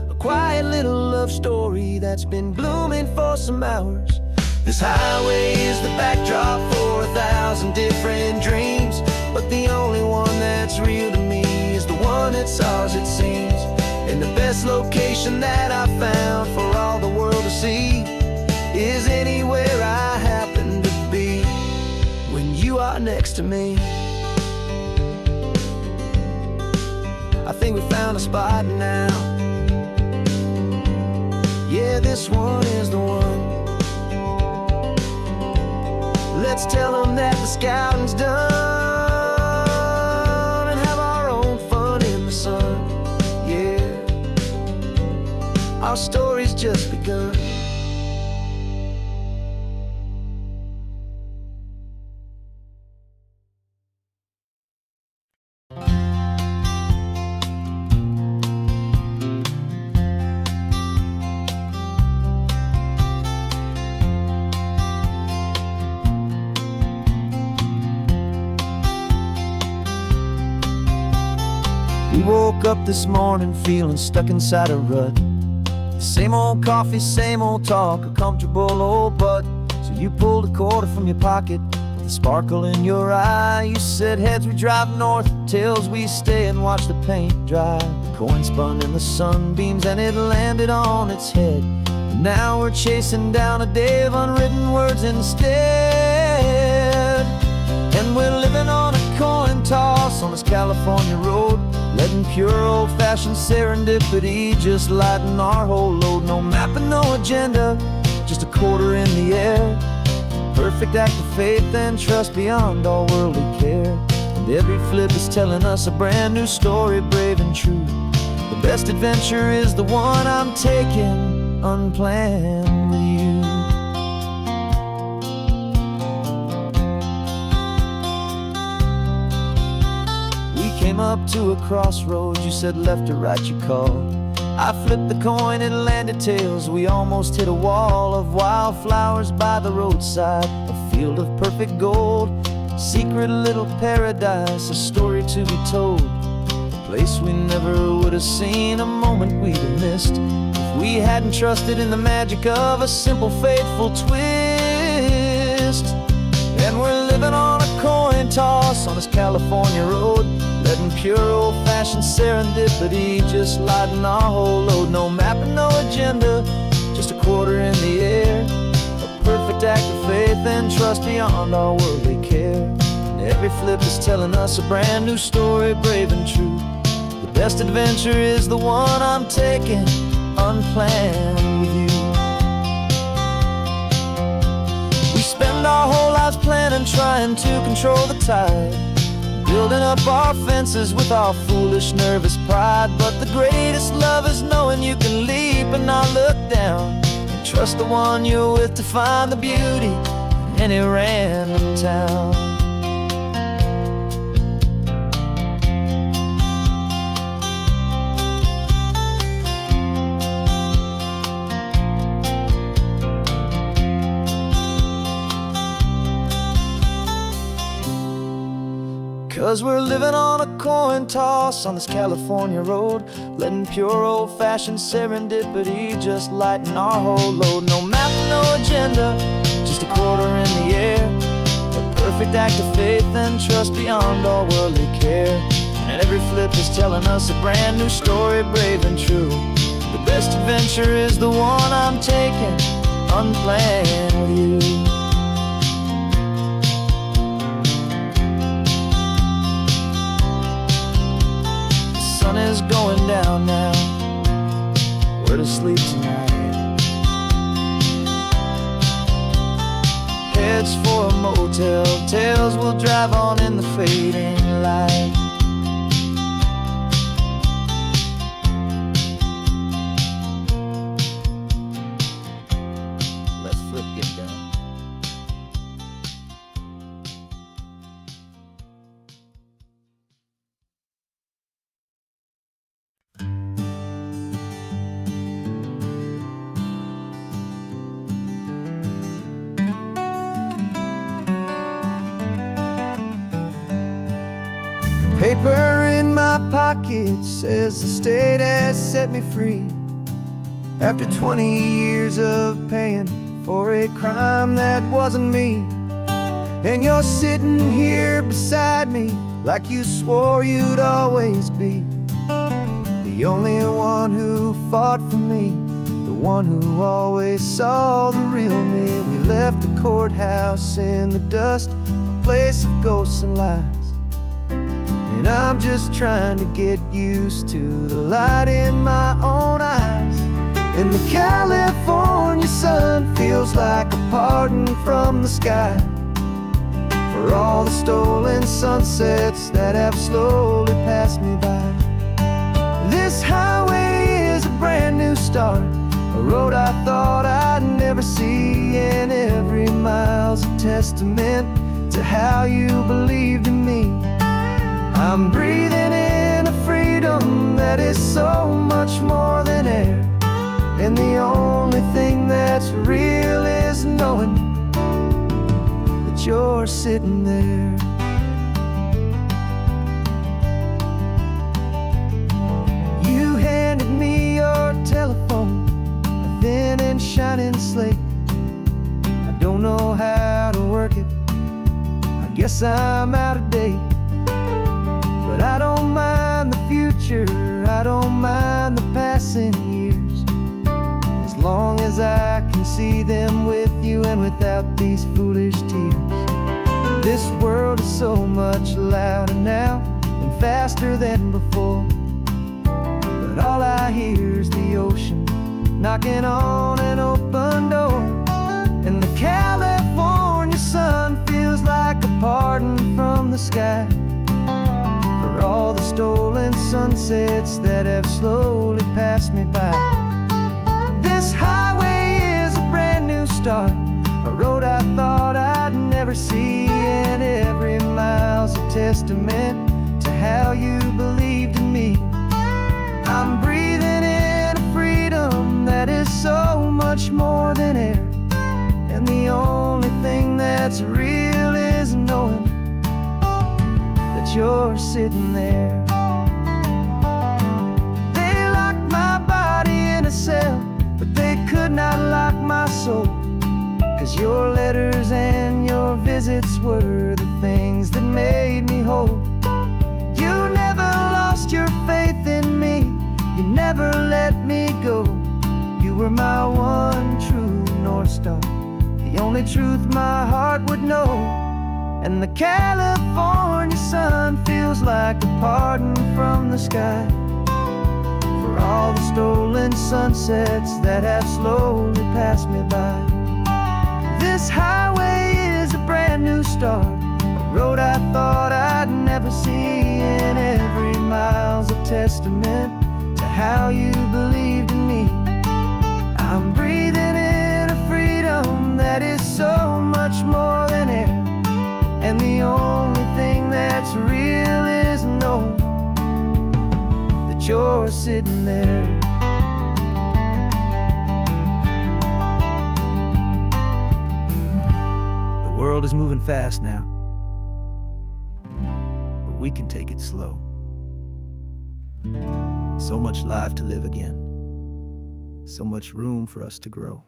A quiet little love story that's been blooming for some hours. This highway is the backdrop for 1,000 different dreams, but the only one that's real to me is the one that's ours, it seems. And the best location that I found for all the world to see is anywhere I happen to be when you are next to me. I think we found a spot now. Yeah, this one is the one. Let's tell them that the scouting's done and have our own fun in the sun. Yeah, our story's just begun. We woke up this morning feeling stuck inside a rut. Same old coffee, same old talk, a comfortable old butt. So you pulled a quarter from your pocket with a sparkle in your eye. You said heads we drive north, tails we stay and watch the paint dry. The coin spun in the sunbeams and it landed on its head. And now we're chasing down a day of unwritten words instead. And we're living on a coin toss on this California road, letting pure old-fashioned serendipity just lighten our whole load. No map and no agenda, just a quarter in the air. Perfect act of faith and trust beyond all worldly care. And every flip is telling us a brand new story, brave and true. The best adventure is the one I'm taking unplanned with you. Came up to a crossroads, you said left or right you called. I flipped the coin and landed tails. We almost hit a wall of wildflowers by the roadside, a field of perfect gold, secret little paradise, a story to be told, a place we never would have seen, a moment we'd have missed if we hadn't trusted in the magic of a simple, faithful twist. And we're living on a coin toss on this California road, letting pure old-fashioned serendipity just lighten our whole load. No map and no agenda, just a quarter in the air, a perfect act of faith and trust beyond our worldly care. And every flip is telling us a brand new story, brave and true. The best adventure is the one I'm taking, unplanned with you. We spend our whole lives planning, trying to control the tide, building up our fences with our foolish, nervous pride. But the greatest love is knowing you can leap and not look down, and trust the one you're with to find the beauty in any random town. 'Cause we're living on a coin toss on this California road, letting pure old-fashioned serendipity just lighten our whole load. No map, no agenda, just a quarter in the air, a perfect act of faith and trust beyond all worldly care. And every flip is telling us a brand new story, brave and true. The best adventure is the one I'm taking, unplanned with you. The sun is going down now, we're to sleep tonight. Heads for a motel, tails will drive on in the fading light. Let's flip, get down. Paper in my pocket says the state has set me free, after 20 years of paying for a crime that wasn't me. And you're sitting here beside me like you swore you'd always be, the only one who fought for me, the one who always saw the real me. We left the courthouse in the dust, a place of ghosts and lies. And I'm just trying to get used to the light in my own eyes. And the California sun feels like a pardon from the sky for all the stolen sunsets that have slowly passed me by. This highway is a brand new start, a road I thought I'd never see, and every mile's a testament to how you believed in me. I'm breathing in a freedom that is so much more than air, and the only thing that's real is knowing that you're sitting there. You handed me your telephone, a thin and shining slate. I don't know how to work it, I guess I'm out of date. But I don't mind the future, I don't mind the passing years, as long as I can see them with you and without these foolish tears. This world is so much louder now and faster than before, but all I hear is the ocean knocking on an open door. And the California sun feels like a pardon from the sky for all the stolen sunsets that have slowly passed me by. This highway is a brand new start, a road I thought I'd never see, and every mile's a testament to how you believed in me. I'm breathing in a much more than air, and the only thing that's real is knowing that you're sitting there. They locked my body in a cell, but they could not lock my soul, 'cause your letters and your visits were the things that made me whole. You never lost your faith in me, you never let me go. You were my one true North Star, the only truth my heart would know. And the California sun feels like a pardon from the sky for all the stolen sunsets that have slowly passed me by. This highway is a brand new start, a road I thought I'd never see, and every mile's a testament to how you believed in me. I'm breathing in a freedom that is so much more than air, and the only thing that's real is knowing that you're sitting there. The world is moving fast now, but we can take it slow. So much life to live again, so much room for us to grow.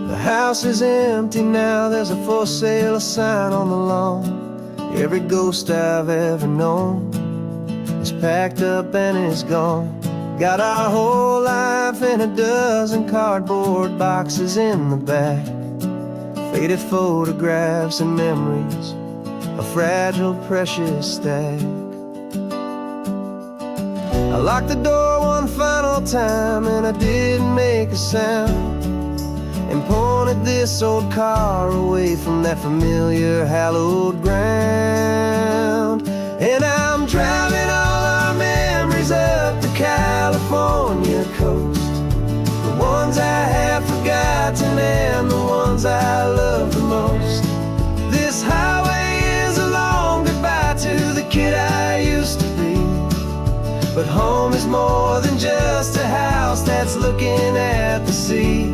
The house is empty now, there's a for sale sign on the lawn. Every ghost I've ever known is packed up and is gone. Got our whole life in a dozen cardboard boxes in the back, faded photographs and memories, a fragile, precious stack. I locked the door one final time and I didn't make a sound, and pointed this old car away from that familiar hallowed ground. And I'm driving all our memories up the California coast, the ones I have forgotten and the ones I love the most. This highway is a long goodbye to the kid I used to be, but home is more than just a house that's looking at the sea.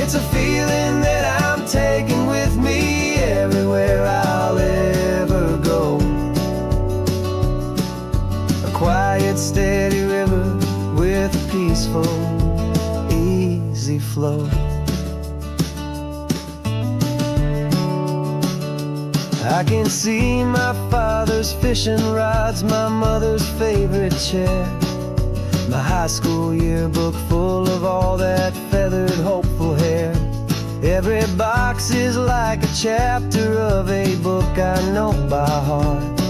It's a feeling that I'm taking with me everywhere I'll ever go. A quiet, steady river with a peaceful, easy flow. I can see my father's fishing rods, my mother's favorite chair, my high school yearbook full of all that feathered, hopeful hair. Every box is like a chapter of a book I know by heart,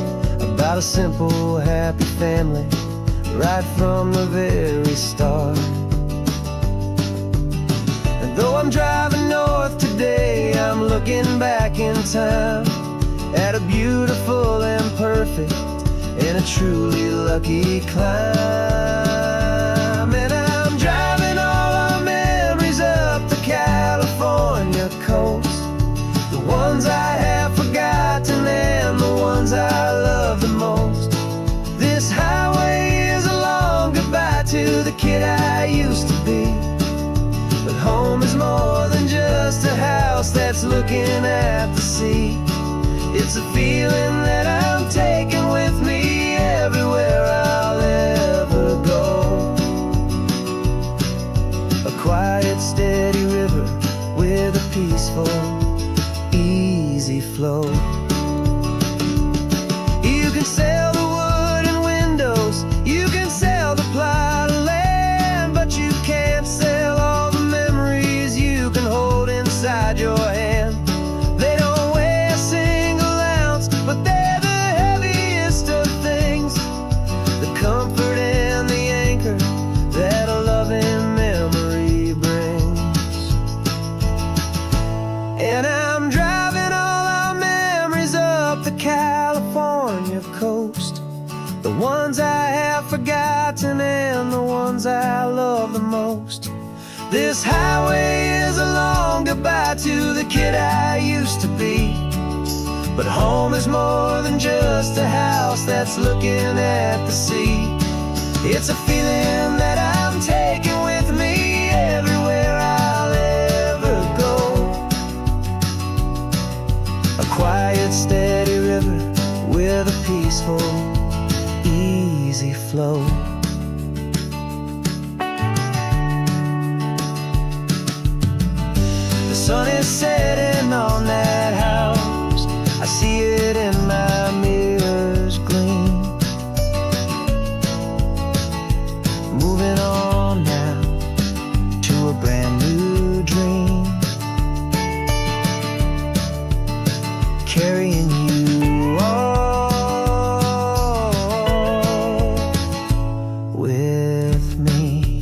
about a simple, happy family right from the very start. And though I'm driving north today, I'm looking back in time at a beautiful and perfect and a truly lucky climb. And I'm driving all our memories up the California coast, the ones I have forgotten and the ones I love the most. This highway is a long goodbye to the kid I used to be, but home is more than just a house that's looking at the sea. It's a feeling that I'm taking with me everywhere I'll ever go. A quiet, steady river with a peaceful, easy flow. You can sell the wood and windows, you can sell the plot of land, but you can't sell all the memories you can hold inside your hand. They don't weigh a single ounce, but they're the heaviest of things, the comfort and the anchor that a loving memory brings. And I'm driving all our memories up the California coast, the ones I have forgotten and the ones I love the most. This highway is a long goodbye to the kid I used to be. But home is more than just a house that's looking at the sea. It's a feeling that I'm taking with me everywhere I'll ever go. A quiet, steady river with a peaceful, easy flow. The sun is setting on that house. I see it in my mirror's gleam. Moving on now to a brand new dream. Carrying you all with me.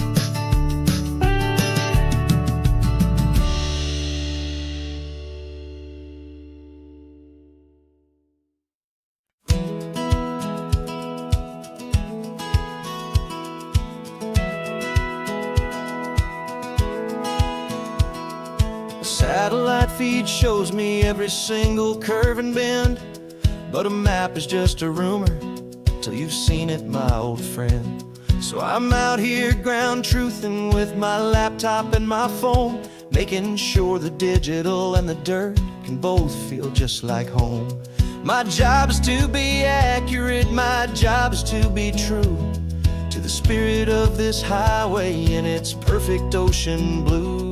Satellite feed shows me every single curve and bend, but a map is just a rumor till you've seen it, my old friend. So I'm out here ground truthing with my laptop and my phone, making sure the digital and the dirt can both feel just like home. My job is to be accurate, my job is to be true to the spirit of this highway in its perfect ocean blue.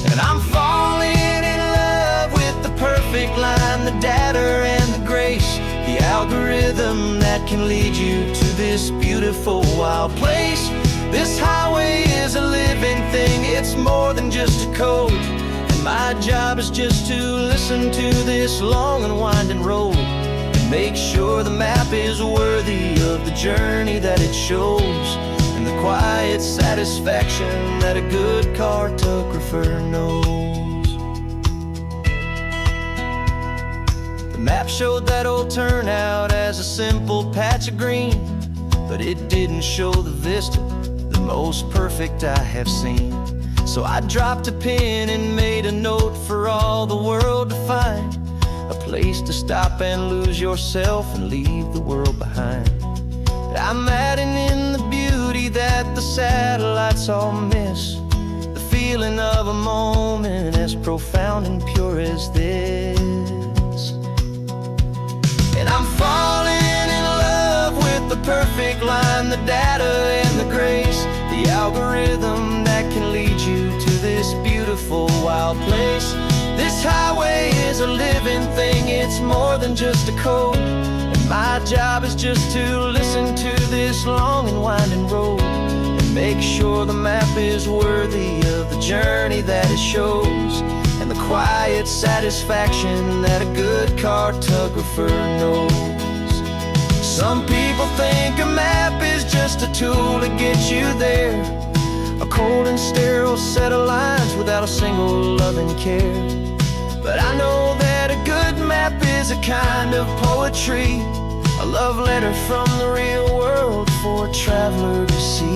And I'm falling in love with the perfect line, the data and the grace, the algorithm that can lead you to this beautiful wild place. This highway is a living thing, it's more than just a code. And my job is just to listen to this long and winding road and make sure the map is worthy of the journey that it shows, and the quiet satisfaction that a good cartographer knows. The map showed that old turnout as a simple patch of green, but it didn't show the vista, the most perfect I have seen. So I dropped a pin and made a note for all the world to find, a place to stop and lose yourself and leave the world behind. I'm adding in the beauty that the satellites all miss, the feeling of a moment as profound and pure as this. And I'm falling in love with the perfect line, the data and the grace, the algorithm that can lead you to this beautiful wild place. This highway is a living thing, it's more than just a code. My job is just to listen to this long and winding road and make sure the map is worthy of the journey that it shows, and the quiet satisfaction that a good cartographer knows. Some people think a map is just a tool to get you there, a cold and sterile set of lines without a single loving care. But I know that a good map is a kind of poetry, a love letter from the real world for a traveler to see.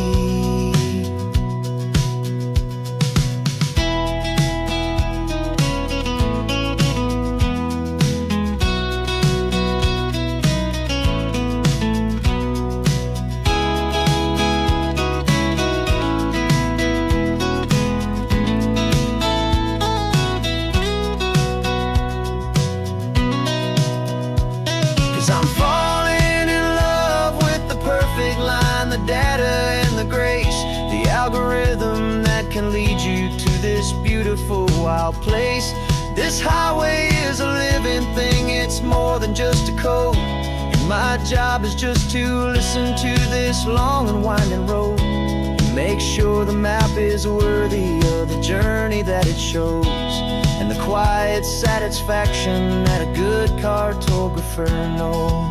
I'm falling in love with the perfect line, the data and the grace, the algorithm that can lead you to this beautiful wild place. This highway is a living thing, it's more than just a code. And my job is just to listen to this long and winding road and make sure the map is worthy of the journey that it shows, and the quiet satisfaction that a good cartographer knows.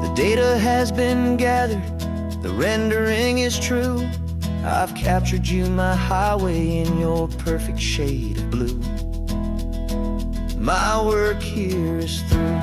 The data has been gathered, the rendering is true. I've captured you, my highway, in your perfect shade of blue. My work here is through.